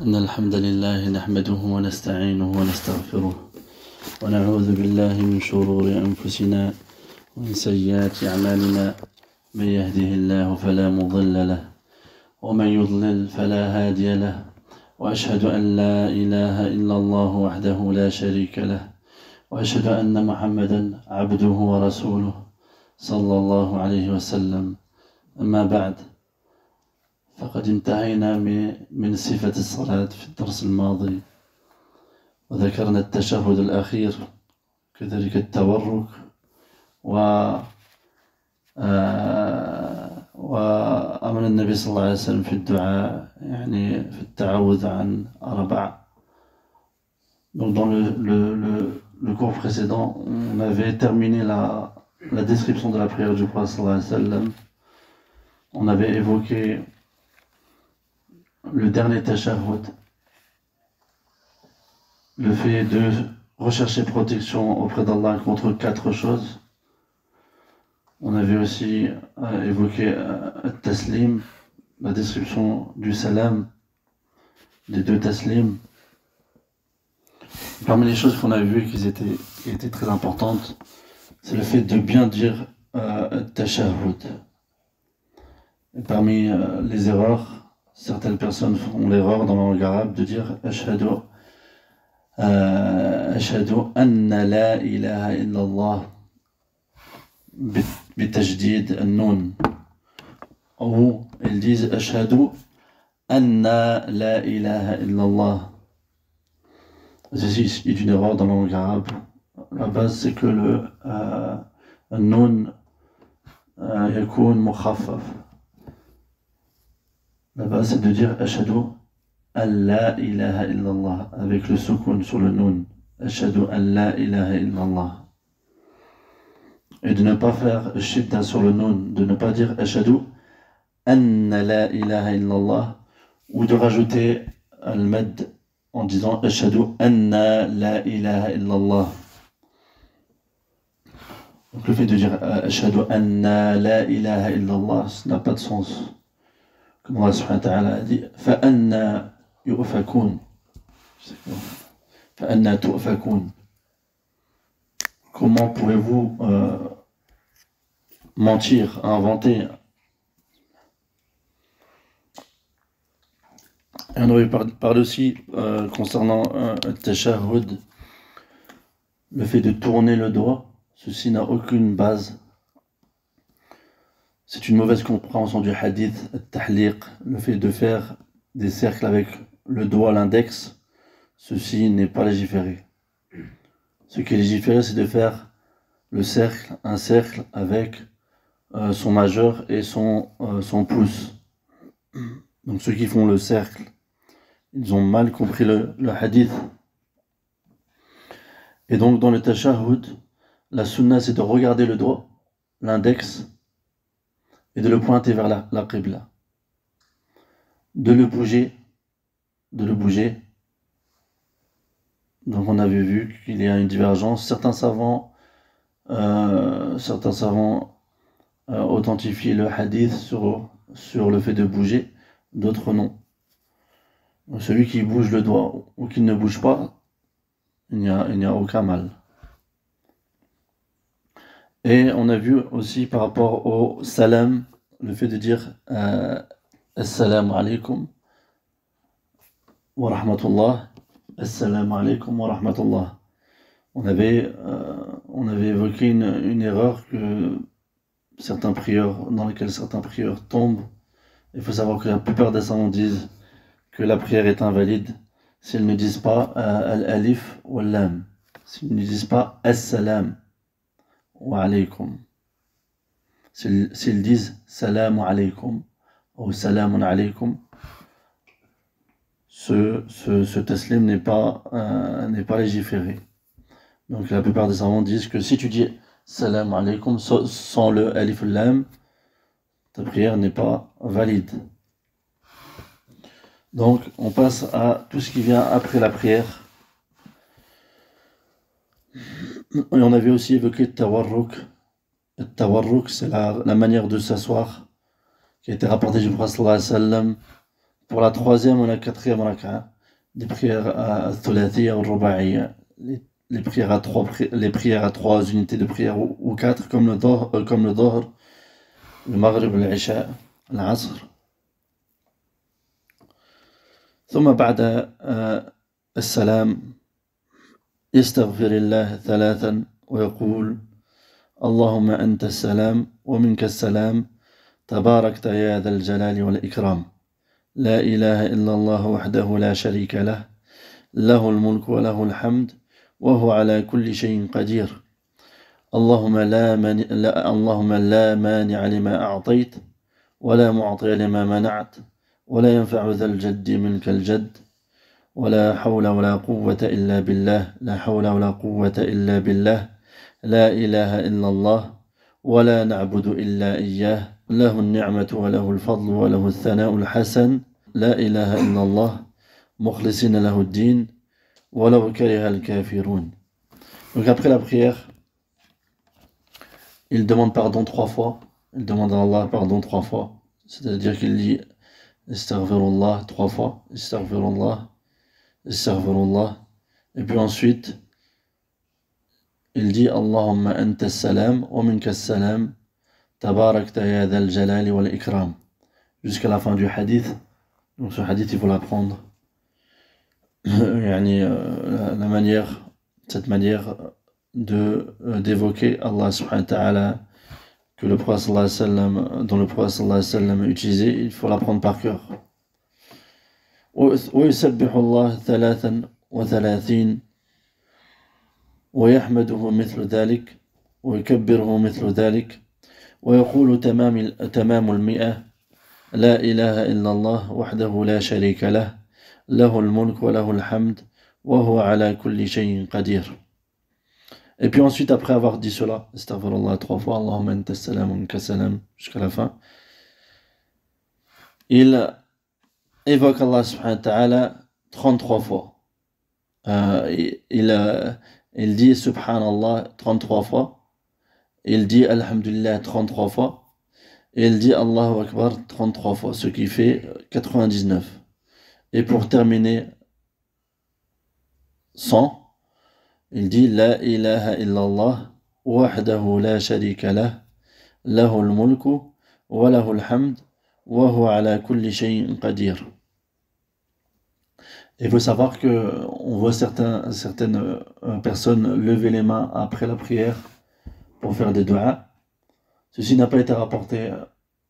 إن الحمد لله نحمده ونستعينه ونستغفره ونعوذ بالله من شرور أنفسنا ومن سيئات أعمالنا. من يهده الله فلا مضل له ومن يضلل فلا هادي له، وأشهد أن لا إله إلا الله وحده لا شريك له، وأشهد أن محمدا عبده ورسوله صلى الله عليه وسلم. أما بعد، فقد انتهينا من صفة الصلاة في الدرس الماضي، وذكرنا التشهد الأخير، كذلك التورك وأمر النبي صلى الله عليه وسلم في الدعاء، يعني في التعوذ عن 4. Donc dans le cours précédent, on avait terminé la description de la prière du prophète sallallahu alayhi wa sallam. On avait évoqué le dernier tashahhud, le fait de rechercher protection auprès d'Allah contre 4 choses. On avait aussi évoqué taslim, la description du salam, des 2 taslim. Parmi les choses qu'on a vues qui étaient très importantes, c'est le fait de bien dire tashahhud. Et parmi les erreurs, certaines personnes font l'erreur dans la langue arabe de dire ashhadu anna la ilaha illallah bitajdid an-nun, ou ils disent ashhadu anna la ilaha illallah. Ceci est une erreur dans la langue arabe. La base, c'est que le nun yakun mukhaffaf. La base, c'est de dire ashhadu an la ilaha illallah avec le soukoun sur le nun. Ashhadu an la ilaha illallah. Et de ne pas faire shidda sur le nun, de ne pas dire ashhadu anna la ilaha illallah, ou de rajouter al-mad en disant ashhadu anna la ilaha illallah. Donc le fait de dire ashhadu anna la ilaha illallah, ça n'a pas de sens. Comme Allah subhanahu wa ta'ala a dit fa'anna yu'fakun, fa'anna tu'fakun. Comment pouvez-vous mentir, inventer? Et on avait parlé aussi concernant tashahhud, le fait de tourner le doigt. Ceci n'a aucune base. C'est une mauvaise compréhension du hadith, al-tahliq, le fait de faire des cercles avec le doigt, l'index. Ceci n'est pas légiféré. Ce qui est légiféré, c'est de faire un cercle avec son majeur et son pouce. Donc ceux qui font le cercle, ils ont mal compris le hadith. Et donc dans le tashahhud, la sunna, c'est de regarder le doigt, l'index, et de le pointer vers la qibla. De le bouger. Donc on avait vu qu'il y a une divergence. Certains savants authentifient le hadith sur le fait de bouger, d'autres non. Donc celui qui bouge le doigt ou qui ne bouge pas, il n'y a aucun mal. Et on a vu aussi par rapport au salam, le fait de dire assalamu alaikum wa rahmatullah, assalamu alaikum wa rahmatullah. On avait évoqué une erreur dans laquelle certains prieurs tombent. Il faut savoir que la plupart des savants disent que la prière est invalide s'ils ne disent pas al-alif ou al-lam, s'ils ne disent pas as-salam wa alaykum. S'ils disent salamu alaykum ou salamun alaykum, ce taslim n'est pas légiféré. Donc la plupart des savants disent que si tu dis salamu alaykum sans le alif ou lam, ta prière n'est pas valide. Donc on passe à tout ce qui vient après la prière. Et on avait aussi évoqué tawarruk. Le tawarruk, c'est la manière de s'asseoir qui a été rapportée du prophète sallallahu alayhi wa sallam pour la 3e ou la 4e raka'a. des prières thulathiya ou ruba'iyya, les prières à trois unités de prière ou quatre, comme le Dhuhr, le Maghrib, l'Isha, l'Asr. ثم بعد السلام يستغفر الله ثلاثا ويقول اللهم أنت السلام ومنك السلام تباركت يا ذا الجلال والإكرام لا إله إلا الله وحده لا شريك له له الملك وله الحمد وهو على كل شيء قدير اللهم لا مانع لما أعطيت ولا معطي لما منعت ولا ينفع ذا الجد منك الجد ولا حول ولا قوة إلا بالله لا حول ولا قوة إلا بالله لا إله إلا الله ولا نعبد إلا إياه له النعمة وله الفضل وله الثناء الحسن لا إله إلا الله مخلصين له الدين ولو كره الكافرون. Donc après la prière, il demande pardon 3 fois. Il demande à Allah pardon 3 fois. C'est-à-dire qu'il dit Astaghfirullah 3 fois. Astaghfirullah. Astaghfirullah. Et puis ensuite, il dit Allahumma anta salam wa minka salam tabarakta ya dhal jalali wal ikram. Jusqu'à la fin du hadith. Donc ce hadith, il faut l'apprendre. Cette manière d'évoquer Allah subhanahu wa ta'ala que le Prophète sallallahu alayhi wa sallam, dont le Prophète sallallahu alayhi wa sallam a utilisé, il faut l'apprendre par cœur. ويسبح الله 33 ويحمده مثل ذلك ويكبره مثل ذلك ويقول تمام 100 لا إله إلا الله وحده لا شريك له له الملك وله الحمد وهو على كل شيء قدير. Et puis ensuite, après avoir dit cela, astaghfirullah 3 fois, Allahumma anta salam wa minka salam, jusqu'à la fin, il évoque Allah subhanahu wa ta'ala 33 fois. Il dit subhanallah 33 fois, il dit alhamdulillah 33 fois, et il dit Allahu Akbar 33 fois, ce qui fait 99. Et pour terminer 100, il dit La ilaha illallah wahdahu la sharika lah lahul mulku wa lahul hamd wa huwa ala kulli shay'in qadir. Il faut savoir que on voit certaines personnes lever les mains après la prière pour faire des du'as. Ceci n'a pas été rapporté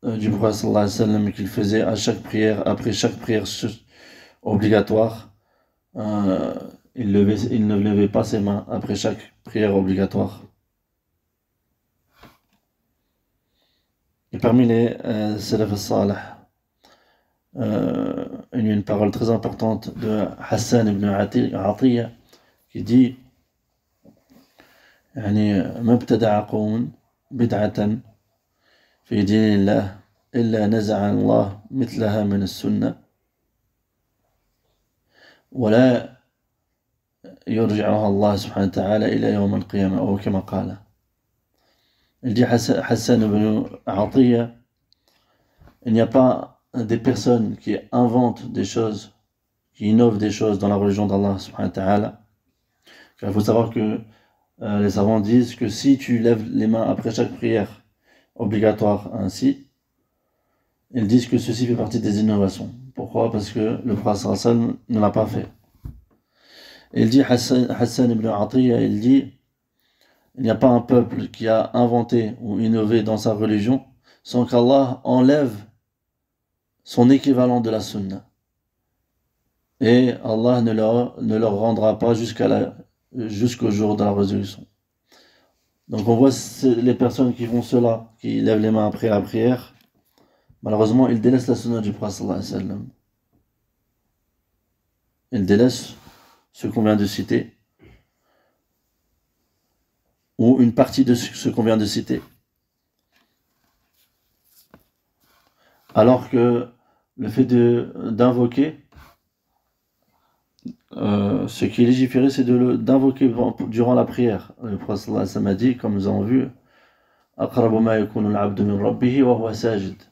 du Prophète sallallahu alayhi wa sallam qu'il faisait à chaque prière, après chaque prière obligatoire. Il ne levait pas ses mains après chaque prière obligatoire. Et parmi les Salaf al-Salih, il y a une parole très importante de Hassan ibn Atiyya qui dit ما ابتدع قوم بدعة في دين الله إلا نزع الله مثلها من السنة ولا يرجعها الله سبحانه وتعالى إلى يوم القيامة أو كما قال. Il dit Hassan ibn Atiyya, il n'y a pas des personnes qui inventent des choses, qui innovent des choses dans la religion d'Allah subhanahu wa ta'ala. Car il faut savoir que les savants disent que si tu lèves les mains après chaque prière obligatoire ainsi, ils disent que ceci fait partie des innovations. Pourquoi? Parce que le Prophète sallallahu alayhi wa sallam ne l'a pas fait. Et il dit Hassan ibn Atiyya, il dit il n'y a pas un peuple qui a inventé ou innové dans sa religion sans qu'Allah enlève son équivalent de la sunna. Et Allah ne leur rendra pas jusqu'au jour de la résolution. Donc on voit les personnes qui font cela, qui lèvent les mains après la prière, malheureusement ils délaissent la sunna du Prophète sallallahu alayhi wa sallam. Ils délaissent ce qu'on vient de citer, ou une partie de ce qu'on vient de citer. Alors que le fait d'invoquer, ce qui est légiféré, c'est d'invoquer durant la prière. Le Prophète sallallahu alayhi wa sallam a dit, comme nous avons vu, أقرب ما يكون العبد من ربه وهو ساجد.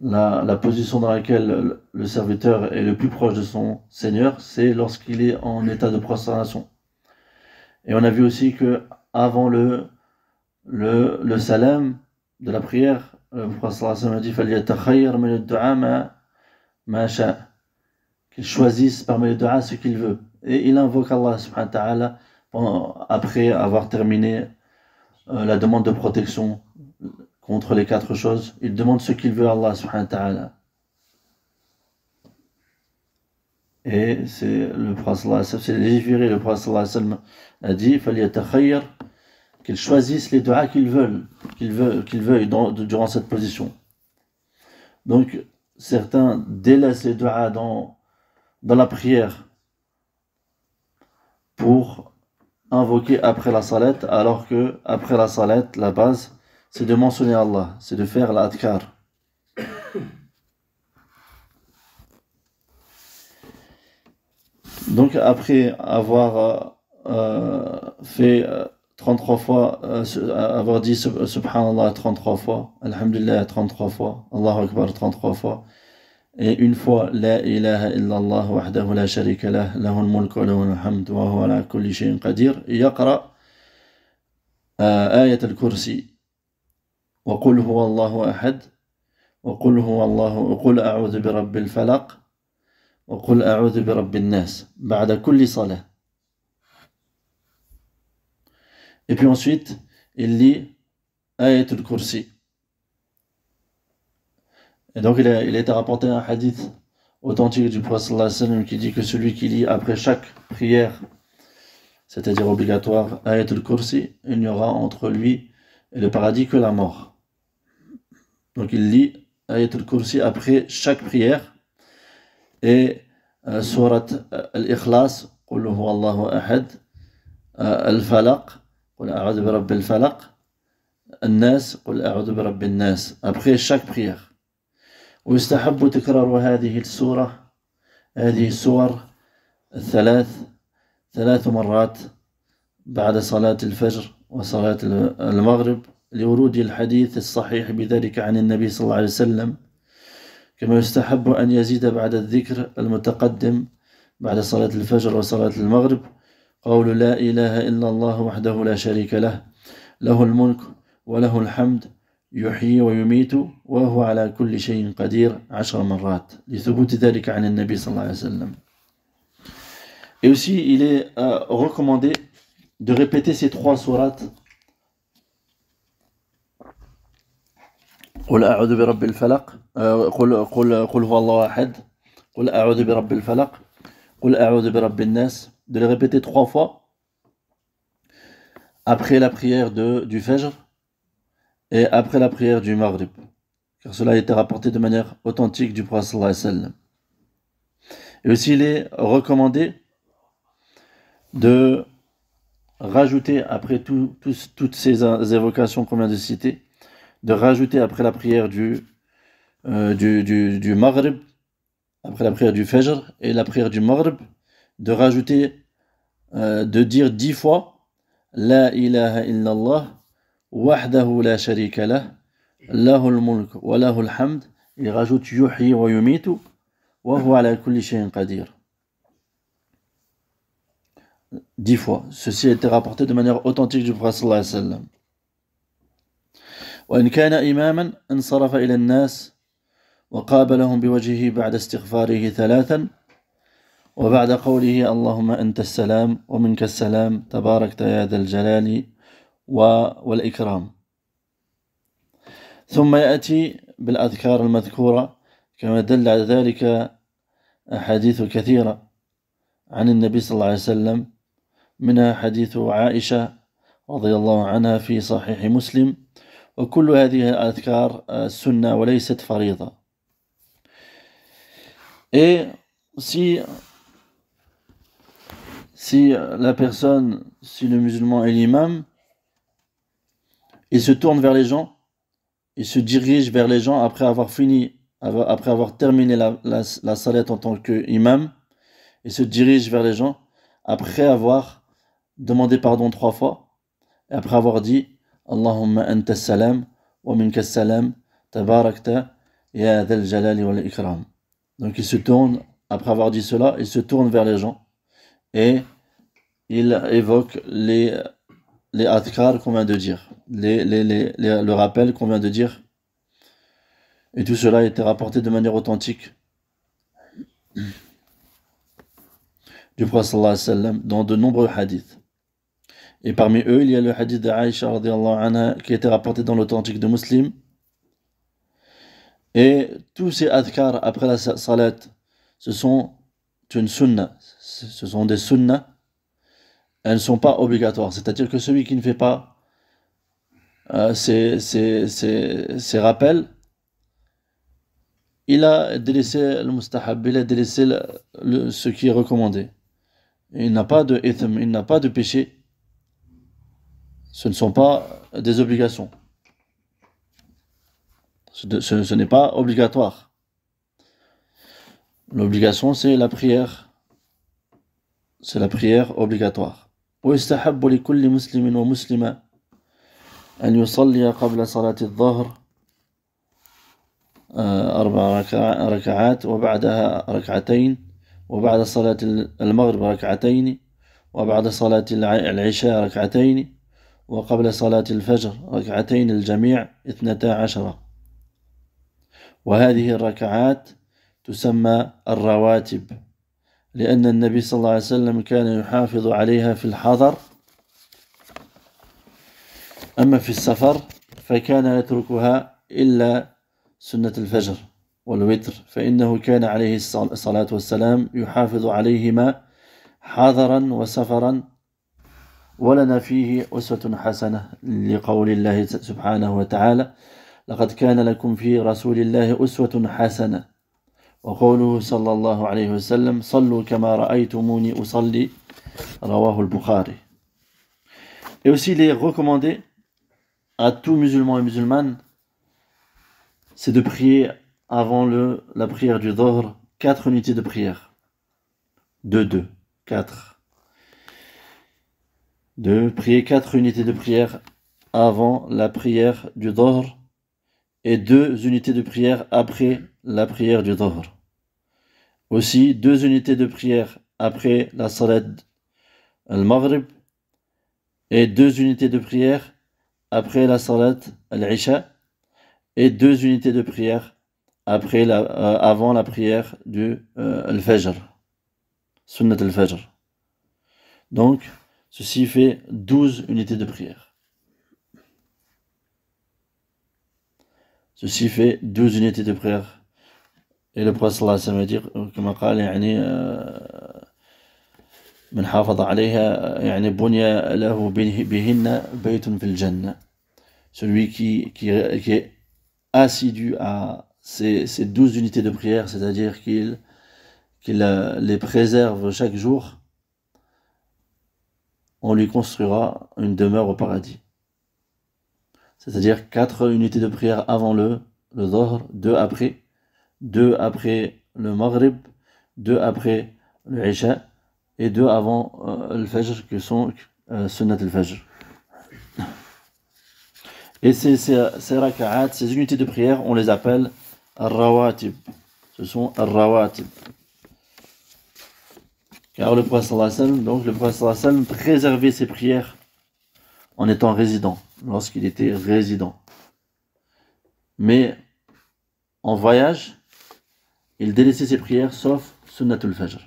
la position dans laquelle le serviteur est le plus proche de son Seigneur, c'est lorsqu'il est en état de prosternation. Et on a vu aussi que avant le salam de la prière, le prophète a dit qu'il choisisse parmi les du'a ce qu'il veut. Et il invoque Allah subhanahu wa ta'ala après avoir terminé la demande de protection contre les 4 choses. Il demande ce qu'il veut à Allah subhanahu wa ta'ala. Et c'est le prophète, c'est légiféré, le prophète a dit qu'ils choisissent les du'a qu'ils veulent durant cette position. Donc certains délaissent les du'a dans la prière pour invoquer après la salat, alors que après la salat, la base, c'est de mentionner Allah, c'est de faire l'adhkar. Donc après avoir fait 33 fois, avoir dit Subhanallah 33 fois, Alhamdulillah 33 fois, Allahu Akbar 33 fois, et une fois La ilaha illallah wahdahu la sharika lah, lahul mulk wa lahul hamd wa huwa ala kulli shay'in qadir, yaqra ayat al-kursi wa qul huwa Allahu ahad wa qul huwa Allahu wa qul a'udhu bi rabbil falaq wa qul a'udhu bi rabbin nas ba'da kulli salah. Et puis ensuite, il lit ayat al-kursi. Et donc il a été rapporté un hadith authentique du prophète sallallahu alayhi wa sallam qui dit que celui qui lit après chaque prière, c'est-à-dire obligatoire, ayat al-kursi, il n'y aura entre lui et le paradis que la mort. Donc il lit ayat al-kursi après chaque prière, et surat al-ikhlas, qul huwa Allahu ahad, al-falaq, qul a'udhu bi rabbil falaq, an-nas, qul a'udhu bi rabbin nas, après chaque prière. ويستحب تكرار هذه السور ثلاث مرات بعد صلاة الفجر وصلاة المغرب لورود الحديث الصحيح بذلك عن النبي صلى الله عليه وسلم، كما يستحب أن يزيد بعد الذكر المتقدم بعد صلاة الفجر وصلاة المغرب قول لا إله إلا الله وحده لا شريك له له الملك وله الحمد يحيي ويميت وهو على كل شيء قدير 10 مرات لثبوت ذلك عن النبي صلى الله عليه وسلم. Et aussi il est recommandé de répéter ces 3 sourates. قل أعوذ برب الفلق قل هو الله أحد قل أعوذ برب الفلق قل أعوذ برب الناس, de les répéter 3 fois après la prière du Fajr et après la prière du Maghrib, car cela a été rapporté de manière authentique du prophète sallallahu alayhi wa sallam. Et aussi il est recommandé de rajouter après toutes ces évocations qu'on vient de citer, de rajouter après la prière du Maghrib, après la prière du Fajr et la prière du Maghrib, de rajouter, de dire 10 fois La ilaha illallah wahdahu la sharika lah, lahul mulk wa lahul hamd. Il rajoute yuhyi wa yumitu wa huwa ala kulli shay'in qadir. 10 fois. Ceci a été rapporté de manière authentique du prophète sallallahu alayhi wa sallam. وإن كان إماما انصرف إلى الناس وقابلهم بوجهه بعد استغفاره 3 وبعد قوله اللهم أنت السلام ومنك السلام تباركت يا ذا الجلال والإكرام. ثم يأتي بالأذكار المذكورة كما دل على ذلك أحاديث كثيرة عن النبي صلى الله عليه وسلم، منها حديث عائشة رضي الله عنها في صحيح مسلم، وكل هذه الأذكار سنة وليست فريضة. Et si la personne, si le musulman est l'imam, il se tourne vers les gens, il se dirige vers les gens après avoir terminé la salat en tant qu'imam, il se dirige vers les gens après avoir demandé pardon 3 fois, et après avoir dit Allahumma anta salam wa minka salam tabarakta Ya Dhal Jalali wal Ikram. Donc il se tourne, après avoir dit cela, il se tourne vers les gens et il évoque les adhkar qu'on vient de dire, le rappel qu'on vient de dire. Et tout cela a été rapporté de manière authentique du prophète sallallahu alayhi wa sallam dans de nombreux hadiths. Et parmi eux, il y a le hadith d'Aïcha radiyallahu anha qui a été rapporté dans l'authentique de Muslim. Et tous ces adhkar après la salat, ce sont une sunnah, ce sont des sunnahs, elles ne sont pas obligatoires. C'est-à-dire que celui qui ne fait pas ces rappels, il a délaissé le mustahab, il a délaissé ce qui est recommandé. Et il n'a pas de ithm, il n'a pas de péché. Ce ne sont pas des obligations. Ce n'est pas obligatoire. L'obligation, c'est la prière. C'est la prière obligatoire. ويستحب لكل مسلم ومسلمة أن يصلي قبل صلاة الظهر 4 ركعات وبعدها ركعتين وبعد صلاة المغرب ركعتين وبعد صلاة العشاء ركعتين وقبل صلاة الفجر ركعتين الجميع 12. وهذه الركعات تسمى الرواتب لأن النبي صلى الله عليه وسلم كان يحافظ عليها في الحضر أما في السفر فكان يتركها إلا سنة الفجر والوتر فإنه كان عليه الصلاة والسلام يحافظ عليهما حضرا وسفرا ولنا فيه أسوة حسنة لقول الله سبحانه وتعالى لقد كان لكم في رسول الله أسوة حسنة وقوله صلى الله عليه وسلم صلوا كما رأيتموني أصلي رواه البخاري. Et aussi il est recommandé à tout musulman et musulmane, c'est de prier avant la prière du Dhuhr 4 unités de prière. 4. De prier 4 unités de prière avant la prière du Dhuhr et 2 unités de prière après la prière du Dhuhr. Aussi 2 unités de prière après la salat al-Maghrib et 2 unités de prière après la salat al-Isha et 2 unités de prière après avant la prière du al-Fajr, Sunnat al-Fajr. Donc, ceci fait 12 unités de prière. Ceci fait 12 unités de prière. Et le prophète sallallahu alayhi wa sallam dit, comme قال يعني من حافظ عليها يعني بني له بهن بيت في الجنة. Celui qui est assidu à ces 12 unités de prière, c'est-à-dire qu'il les préserve chaque jour, on lui construira une demeure au paradis. C'est-à-dire 4 unités de prière avant le Dhuhr, 2 après, 2 après le Maghrib, 2 après le Isha et 2 avant le Fajr, qui sont Sunnat al-Fajr. Et ces raka'at, ces unités de prière, on les appelle al-rawatib. Ce sont al-rawatib. Car le prophète sallallahu alayhi wa sallam préservait ses prières en étant résident, lorsqu'il était résident. Mais en voyage, il délaissait ses prières sauf Sunnatul Fajr,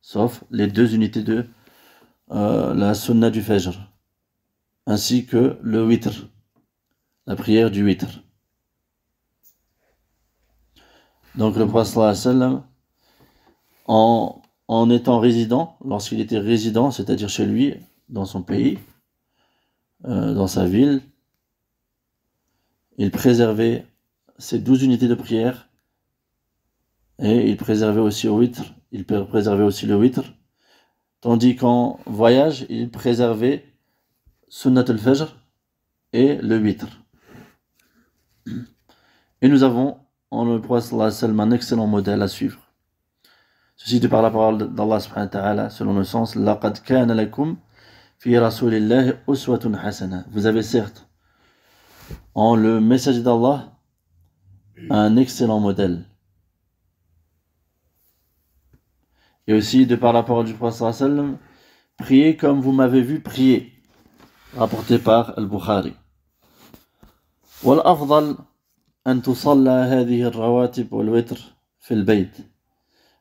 sauf les 2 unités de la Sunnah du Fajr, ainsi que le Witr, la prière du Witr. Donc le prophète sallallahu alayhi wa sallam, en étant résident, lorsqu'il était résident, c'est-à-dire chez lui, dans son pays, dans sa ville, il préservait ces 12 unités de prière et il préservait aussi le witr, tandis qu'en voyage, il préservait Sunnat al-Fajr et le witr. Et nous avons en le prophète sallallahu alayhi wa sallam un excellent modèle à suivre. Ceci de par la parole d'Allah subhanahu wa ta'ala, selon le sens laqad kana lakum fi rasulillahi uswatun hasana. Vous avez certes en le messager d'Allah un excellent modèle. Et aussi, de par la parole du prophète sallallahu alayhi wa sallam, priez comme vous m'avez vu prier, rapporté par Al-Bukhari. والأفضل أن تصلى هذه الرواتب والوتر في البيت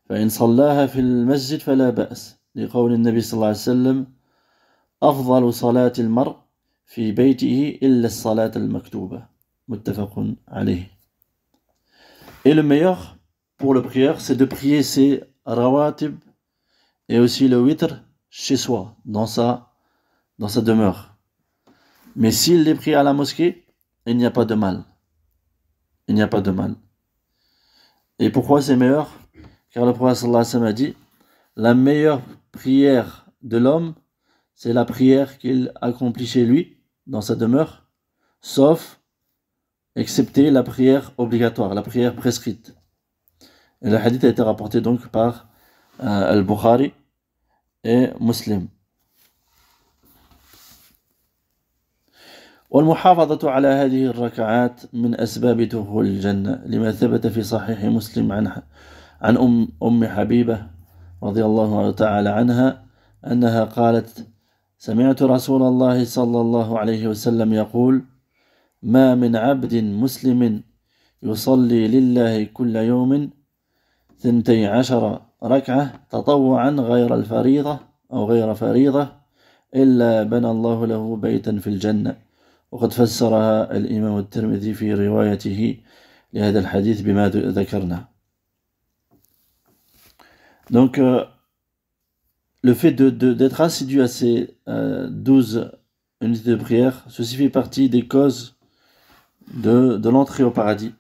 فإن صلاها في المسجد فلا بأس لقول النبي صلى الله عليه وسلم أفضل صلاة المرء في بيته إلا الصلاة المكتوبة متفق عليه. Et le meilleur pour le prieur, c'est de prier ses rawatib et aussi le witr chez soi, dans sa demeure. Mais s'il les prie à la mosquée, il n'y a pas de mal. Il n'y a pas de mal. Et pourquoi c'est meilleur? Car le prophète sallallahu alayhi wa sallam a dit, la meilleure prière de l'homme, c'est la prière qu'il accomplit chez lui, dans sa demeure, sauf, excepté la prière obligatoire, la prière prescrite. Et le hadith a été rapporté donc par Al-Bukhari et Muslim. والمحافظة على هذه الركعات من أسباب دخول الجنة لما ثبت في صحيح مسلم عن أم حبيبة رضي الله تعالى عنها أنها قالت سمعت رسول الله صلى الله عليه وسلم يقول ما من عبد مسلم يصلي لله كل يوم 12 ركعة تطوعا غير الفريضة أو غير فريضة إلا بنى الله له بيتا في الجنة وقد فسرها الإمام الترمذي في روايته لهذا الحديث بما ذكرنا. Donc le fait d'être assidu à ces 12 unités de prière, ceci fait partie des causes de l'entrée au paradis,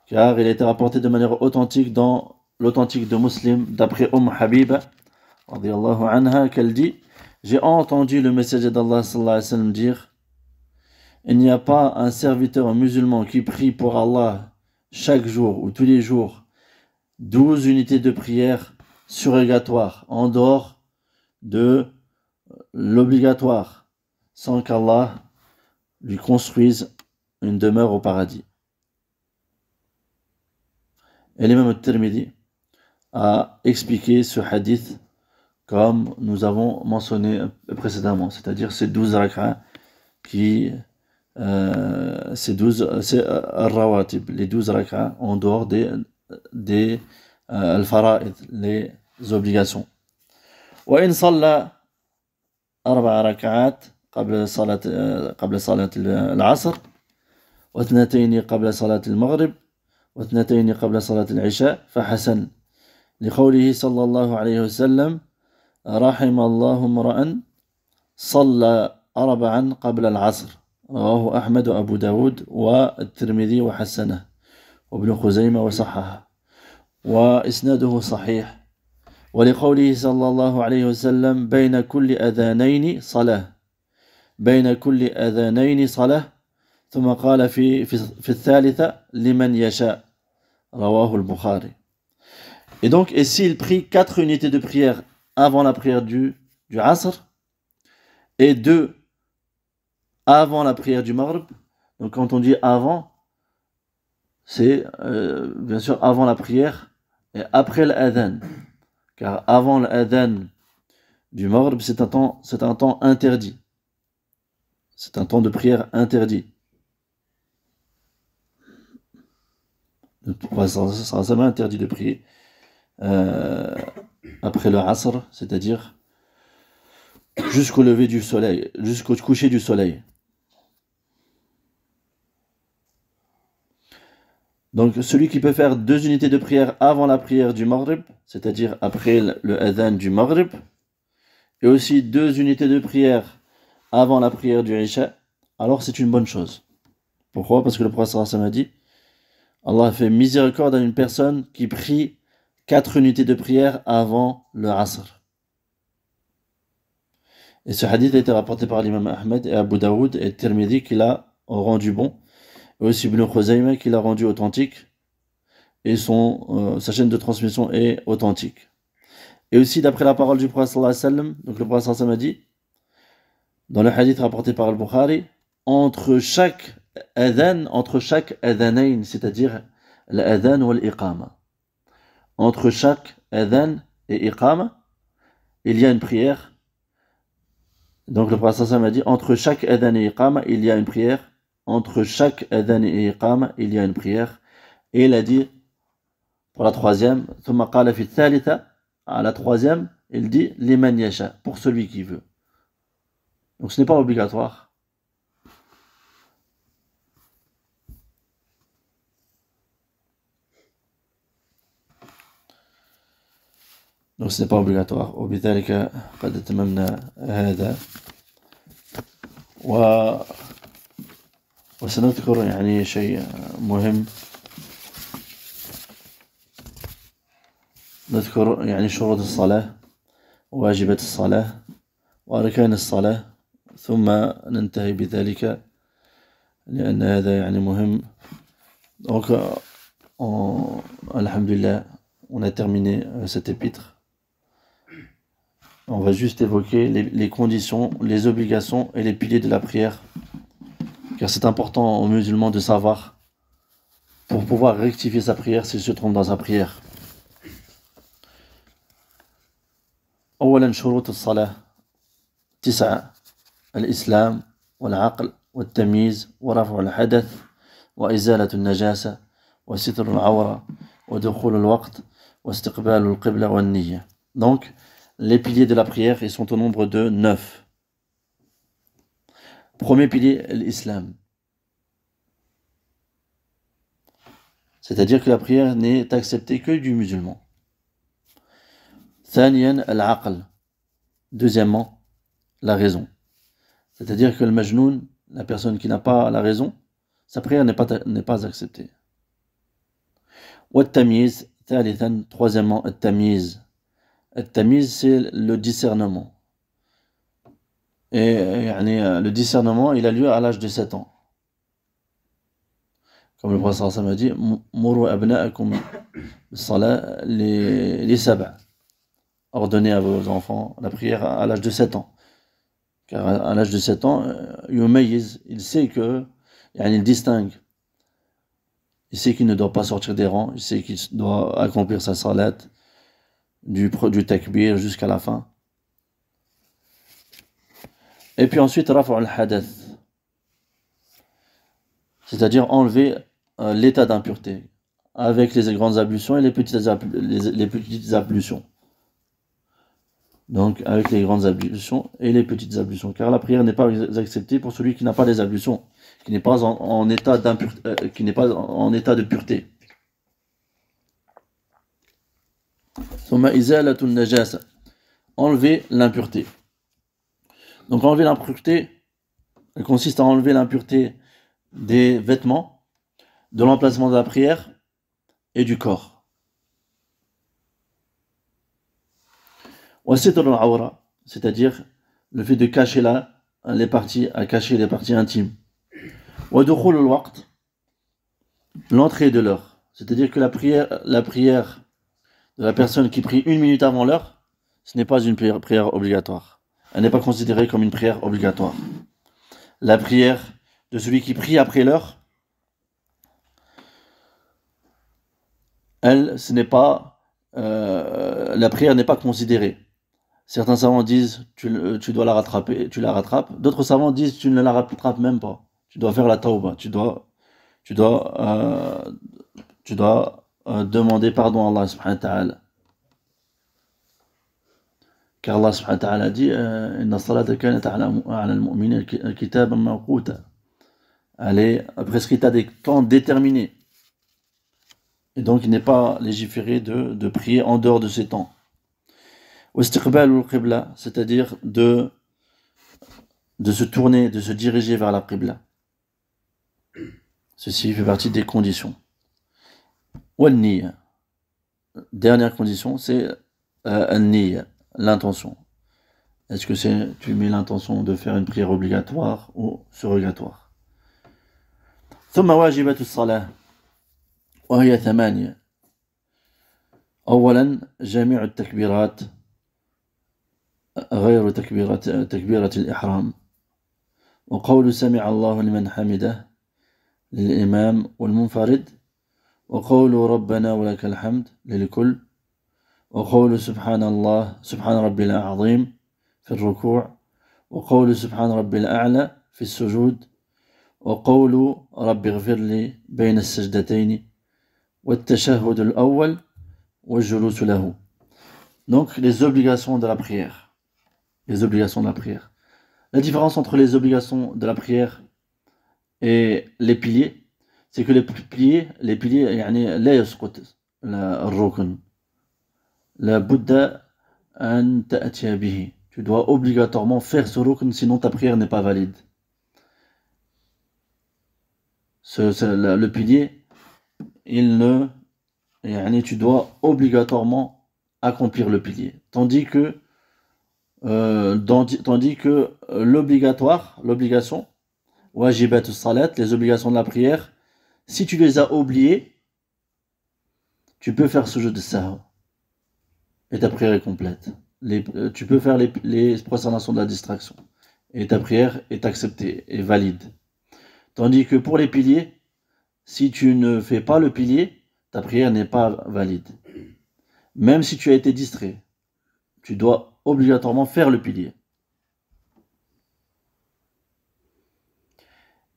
car il a été rapporté de manière authentique dans l'authentique de Muslim, d'après Habiba radiyallahu anha, qu'elle dit: j'ai entendu le messager d'Allah sallallahu alayhi wa sallam dire: il n'y a pas un serviteur musulman qui prie pour Allah chaque jour ou tous les jours 12 unités de prière surrogatoires en dehors de l'obligatoire, sans qu'Allah lui construise une demeure au paradis. Et l'imam al-Tirmidhi a expliqué ce hadith comme nous avons mentionné précédemment, c'est-à-dire ces 12 rak'ah qui c'est al-rawatib, les 12 rak'ah en dehors des al-fara'id, les obligations. وإن صلى 4 ركعات قبل صلاة العصر واثنتين قبل صلاة المغرب واثنتين قبل صلاة العشاء فحسن لقوله صلى الله عليه وسلم رحم الله امرأ صلى 4 قبل العصر رواه أحمد وأبو داود والترمذي وحسنه وابن خزيمة وصححه وإسناده صحيح ولقوله صلى الله عليه وسلم بين كل أذانين صلاة بين كل أذانين صلاة ثم قال في الثالثة لمن يشاء رواه البخاري. Et donc, et s'il prie 4 unités de prière avant la prière du Asr et 2 avant la prière du Maghrib, donc quand on dit avant, c'est bien sûr avant la prière et après l'adhan, car avant l'adhan du Maghrib, c'est un temps interdit, c'est un temps de prière interdit. Ça sera interdit de prier après le Asr, c'est-à-dire jusqu'au lever du soleil, jusqu'au coucher du soleil. Donc celui qui peut faire 2 unités de prière avant la prière du Maghrib, c'est-à-dire après le adhan du Maghrib, et aussi 2 unités de prière avant la prière du Isha, alors c'est une bonne chose. Pourquoi? Parce que le prophète sallallahu alayhi wa sallam a dit: Allah fait miséricorde à une personne qui prie 4 unités de prière avant le Asr. Et ce hadith a été rapporté par l'imam Ahmed et Abu Daoud et Tirmidhi qui l'a rendu bon, et aussi Ibn Khuzayma qui l'a rendu authentique, et sa chaîne de transmission est authentique. Et aussi d'après la parole du prophète sallallahu alayhi wa sallam, donc le prophète sallallahu alayhi wa sallam a dit, dans le hadith rapporté par Al-Bukhari, entre chaque adhanayn, c'est-à-dire l'adhan ou l'iqama. Entre chaque adhan et iqama, il y a une prière. Donc le prophète m'a dit, entre chaque adhan et iqama, il y a une prière. Entre chaque adhan et iqama, il y a une prière. Et il a dit, pour la troisième, ثم قال في الثالثة, à la troisième, il dit, liman yasha, pour celui qui veut. Donc ce n'est pas obligatoire. Donc ce n'est pas obligatoire. وبذلك قد أتممنا هذا وسنذكر يعني شيء مهم. نذكر يعني شروط الصلاة وواجبات الصلاة وأركان الصلاة ثم ننتهي بذلك لأن هذا يعني مهم. Donc alhamdulillah, on a terminé cet épître. On va juste évoquer les conditions, les obligations et les piliers de la prière, car c'est important aux musulmans de savoir pour pouvoir rectifier sa prière s'il se trompe dans sa prière. أولا شروط الصلاة 9 الإسلام والعقل والتمييز ورفع الحدث وإزالة النجاسة وستر العورة ودخول الوقت واستقبال القبلة والنية. Donc les piliers de la prière, ils sont au nombre de 9. Premier pilier, l'islam. C'est-à-dire que la prière n'est acceptée que du musulman. ثانيا العقل. Deuxièmement, la raison. C'est-à-dire que le majnoun, la personne qui n'a pas la raison, sa prière n'est pas acceptée. والتمييز. ثالثا, troisièmement, التمييز. التمييز, c'est le discernement. Et le discernement, il a lieu à l'âge de 7 ans. Comme le prophète sallallahu alayhi wa sallam a dit, Mourou abna'akum bis-salat li sab'a. Ordonnez à vos enfants la prière à l'âge de 7 ans. Car à l'âge de 7 ans, il sait que, il distingue. Il sait qu'il ne doit pas sortir des rangs, il sait qu'il doit accomplir sa salat du takbir jusqu'à la fin. Et puis ensuite, rafa' al-hadath, c'est-à-dire enlever l'état d'impureté avec les grandes ablutions et les petites ablutions. Donc avec les grandes ablutions et les petites ablutions, car la prière n'est pas acceptée pour celui qui n'a pas les ablutions, qui n'est pas en état qui n'est pas en état de pureté. Thumma izalatun najasa, enlever l'impureté. Donc enlever l'impureté, elle consiste à enlever l'impureté des vêtements, de l'emplacement de la prière et du corps. C'est-à-dire le fait de cacher les parties intimes. L'entrée de l'heure, c'est-à-dire que la prière de la personne qui prie 1 minute avant l'heure, ce n'est pas une prière obligatoire. Elle n'est pas considérée comme une prière obligatoire. La prière de celui qui prie après l'heure, la prière n'est pas considérée. Certains savants disent tu dois la rattraper, tu la rattrapes. D'autres savants disent tu ne la rattrapes même pas. Tu dois faire la tauba. Tu dois demander pardon à Allah subhanahu wa ta'ala. Car Allah subhanahu wa ta'ala dit inna salata kanat ala al-mu'minina kitaban mawquta. Elle est prescrite à des temps déterminés. Et donc il n'est pas légiféré de prier en dehors de ces temps. C'est-à-dire de se tourner, de se diriger vers la qibla. Ceci fait partie des conditions. Dernière condition, c'est l'intention. Est-ce que tu mets l'intention de faire une prière obligatoire ou surrogatoire? ثم واجبات الصلاة وهي 8. أولا جميع التكبيرات غير تكبيرة الإحرام وقول سمع الله لمن حمده للإمام والمنفرد وقول ربنا ولك الحمد للكل وقول سبحان الله سبحان ربي العظيم في الركوع وقول سبحان ربي الأعلى في السجود وقول رب اغفر لي بين السجدتين والتشهد الأول والجلوس له. Donc les obligations de la prière. Les obligations de la prière. La différence entre les obligations de la prière et les piliers, c'est que les piliers يعني لا يسقط الركن لا بد أن تأتي به. Tu dois obligatoirement faire ce rukn, sinon ta prière n'est pas valide. Le pilier, tu dois obligatoirement accomplir le pilier. Tandis que l'obligation, wajibat salat, les obligations de la prière, si tu les as oubliées, tu peux faire ce jeu de sahw et ta prière est complète. Tu peux faire les prosternations de la distraction et ta prière est acceptée et valide. Tandis que pour les piliers, si tu ne fais pas le pilier, ta prière n'est pas valide. Même si tu as été distrait, tu dois obligatoirement faire le pilier.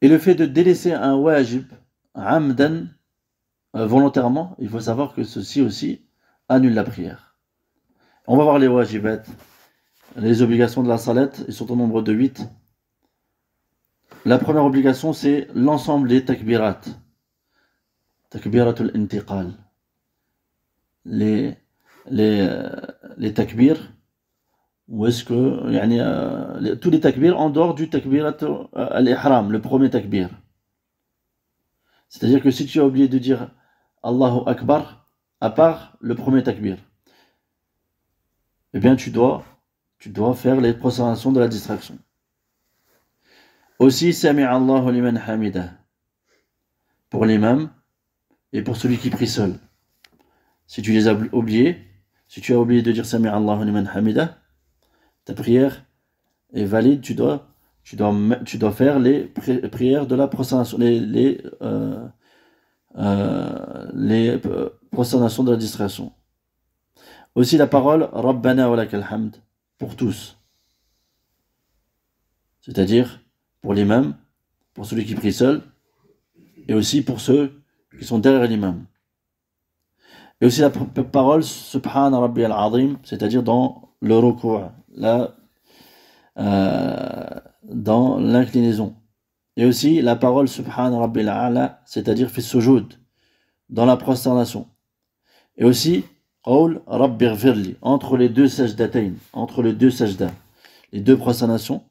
Et le fait de délaisser un wajib, amdan, volontairement, il faut savoir que ceci aussi annule la prière. On va voir les wajibat, les obligations de la salat, ils sont au nombre de 8. La première obligation, c'est l'ensemble des takbirat. Takbiratul intiqal. Les takbir, ou est-ce que, tous les takbir en dehors du takbirat al-ihram, le premier takbir. C'est-à-dire que si tu as oublié de dire Allahu Akbar, à part le premier takbir, eh bien tu dois faire les prosternations de la distraction. Aussi, Sami'a Allahu liman hamidah, pour l'imam et pour celui qui prie seul. Si tu les as oubliés, si tu as oublié de dire Sami'a Allahu liman hamidah, ta prière est valide, tu dois faire les prières de la prosternation, les prosternations de la distraction. Aussi la parole Rabbana wa lakal hamd pour tous. C'est-à-dire pour l'imam, pour celui qui prie seul, et aussi pour ceux qui sont derrière l'imam. Et aussi la parole Subhan Rabbi al-Azim, c'est-à-dire dans le ruku', dans l'inclinaison. Et aussi la parole Subhan Rabbi al-A'la, c'est-à-dire fi sujud, dans la prosternation. Et aussi Qawl Rabbi ighfirli, entre les deux sajdatayn, entre les deux sajdas, les deux prosternations,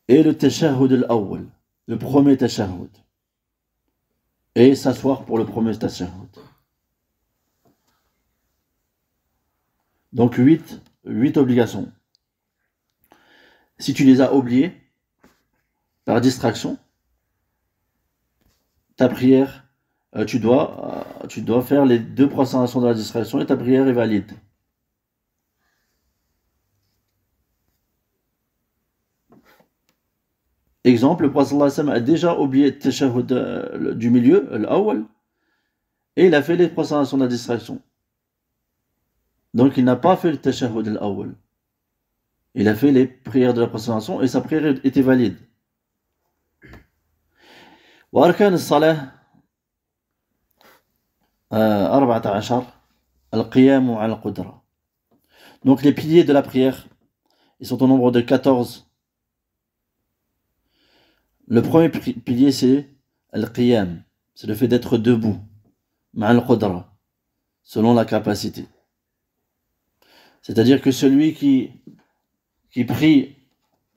et le tashahhud al-awwal, le premier tashahhud, et s'asseoir pour le premier tashahhud. Donc 8 obligations. Si tu les as oubliées par distraction, ta prière, tu dois faire les deux prosternations de la distraction et ta prière est valide. Exemple, le prophète sallallahu alayhi wa sallam a déjà oublié le tashahhud du milieu, l'awwal, et il a fait les prosternations de la distraction. Donc il n'a pas fait le tashahhud al-awwal. Il a fait les prières de la prosternation et sa prière était valide. Wa arkan as-salah 14 al-qiyam al-qudra. Donc les piliers de la prière, ils sont au nombre de 14. Le premier pilier c'est al-qiyam, c'est le fait d'être debout, ma'al-qudra, selon la capacité. C'est-à-dire que celui qui prie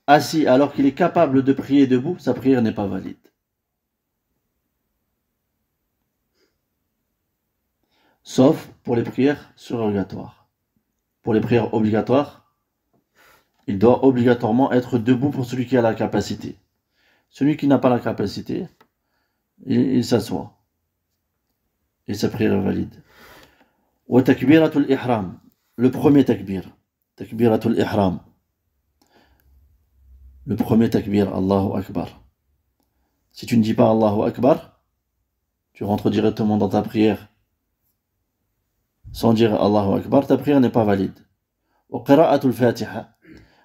assis alors qu'il est capable de prier debout, sa prière n'est pas valide. Sauf pour les prières surrogatoires. Pour les prières obligatoires, il doit obligatoirement être debout pour celui qui a la capacité. Celui qui n'a pas la capacité, il s'assoit. Et sa prière est valide. Wa takbiratul ihram, le premier takbir. Takbiratul ihram. Le premier takbir, Allahu Akbar. Si tu ne dis pas Allahu Akbar, tu rentres directement dans ta prière sans dire Allahu Akbar, ta prière n'est pas valide. Wa qira'atul Fatiha,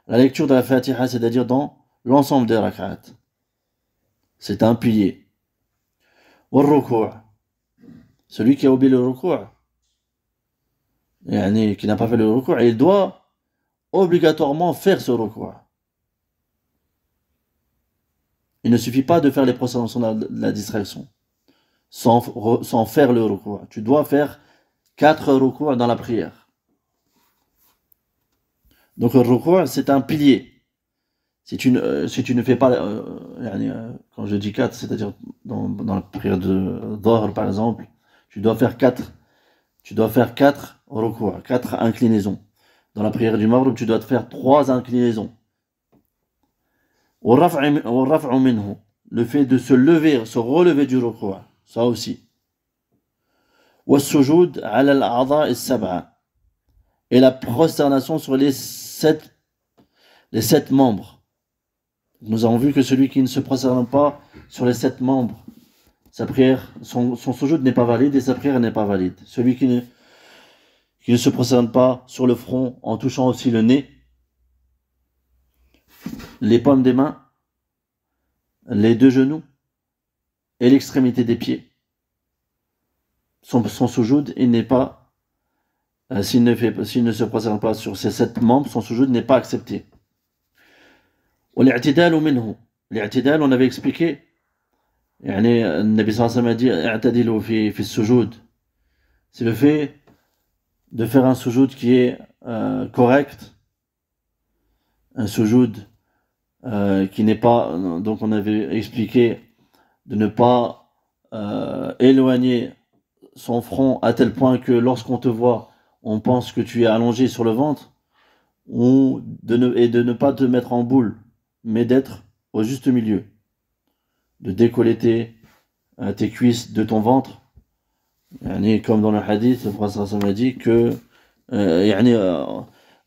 la lecture de la Fatiha, c'est-à-dire dans l'ensemble des rak'at, c'est un pilier. Wa ruku', celui qui a oublié le ruku', qui n'a pas fait le ruku', il doit obligatoirement faire ce ruku'. Il ne suffit pas de faire les procédures de la distraction sans faire le ruku'. Tu dois faire 4 ruku' dans la prière. Donc le ruku' c'est un pilier. Si tu ne fais pas, quand je dis 4, c'est-à-dire dans la prière de Dhuhr par exemple, tu dois faire 4 ruku', 4 inclinaisons. Dans la prière du Maghrib, tu dois te faire 3 inclinaisons. Le fait de se lever, se relever du ruku', ça aussi. Et la prosternation sur les 7 membres. Nous avons vu que celui qui ne se prosterne pas sur les 7 membres, sa prière, son sujoud n'est pas valide et sa prière n'est pas valide. Celui qui ne se prosterne pas sur le front en touchant aussi le nez, les paumes des mains, les 2 genoux et l'extrémité des pieds. Son sujoud, il n'est pas, s'il ne se prosterne pas sur ces 7 membres, son sujoud n'est pas accepté. والاعتدال منه. الاعتدال, on avait expliqué, le Nabi sallallahu alayhi wa sallam a dit اعتدلوا في السجود. C'est le fait de faire un sujoud qui est correct, un sujoud qui n'est pas, donc on avait expliqué de ne pas éloigner son front à tel point que lorsqu'on te voit, on pense que tu es allongé sur le ventre, ou de ne pas te mettre en boule, mais d'être au juste milieu, de décolleter tes cuisses de ton ventre, comme dans le hadith, le prophète a dit que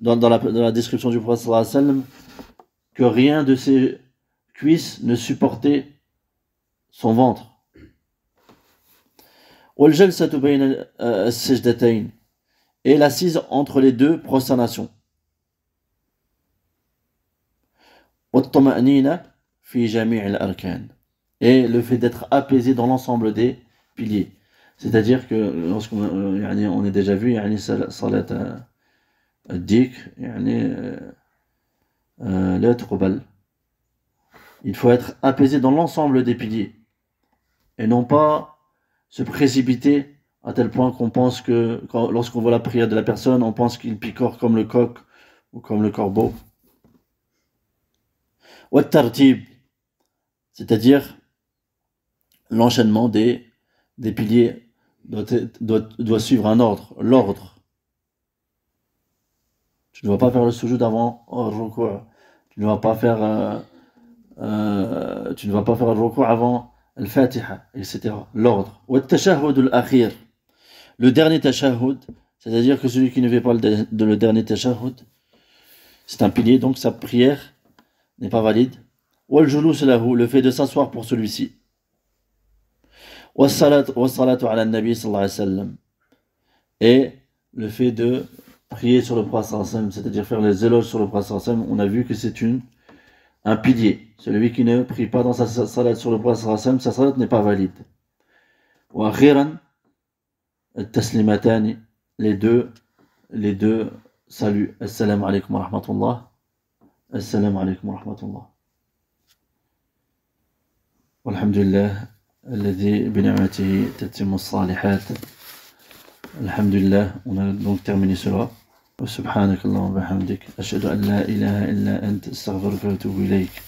dans la description du prophète que rien de ses cuisses ne supportait son ventre. Et l'assise entre les 2 prosternations. Et le fait d'être apaisé dans l'ensemble des piliers. C'est-à-dire que lorsqu'on on est déjà vu, salat ad-dik, la tuqbal. Il faut être apaisé dans l'ensemble des piliers et non pas se précipiter à tel point qu'on pense que lorsqu'on voit la prière de la personne, on pense qu'il picore comme le coq ou comme le corbeau. Wa tartib, c'est-à-dire l'enchaînement des piliers doit suivre un ordre, l'ordre. Tu ne vas pas faire le sujoud avant le ruku'. Tu ne vas pas faire le ruku' avant le Fatiha, etc. L'ordre. Wa tashahhud al-akhir, le dernier tashahhud, c'est-à-dire que celui qui ne fait pas le dernier tashahhud, c'est un pilier, donc sa prière n'est pas valide. Wal julus lahu, le fait de s'asseoir pour celui-ci. Was salatu ala nabi sallallahu alayhi wa sallam, et le fait de prier sur le prophète sallallahu alayhi wa sallam, c'est-à-dire faire les éloges sur le prophète sallallahu alayhi wa sallam, on a vu que c'est un pilier. Celui qui ne prie pas dans sa salat sur le prophète sallallahu alayhi wa sallam, sa salat n'est pas valide. Wa akhiran at-taslimatani, les deux saluts. Assalamu alaykum wa rahmatullah. Assalamu alaykum wa rahmatullah. Walhamdulillah, alladhi bi ni'matihi tatimmu as-salihat. Alhamdulillah, on a donc terminé cela. Wa subhanakallahumma wa bihamdik, ashhadu an la ilaha illa anta, astaghfiruka wa atubu ilayk.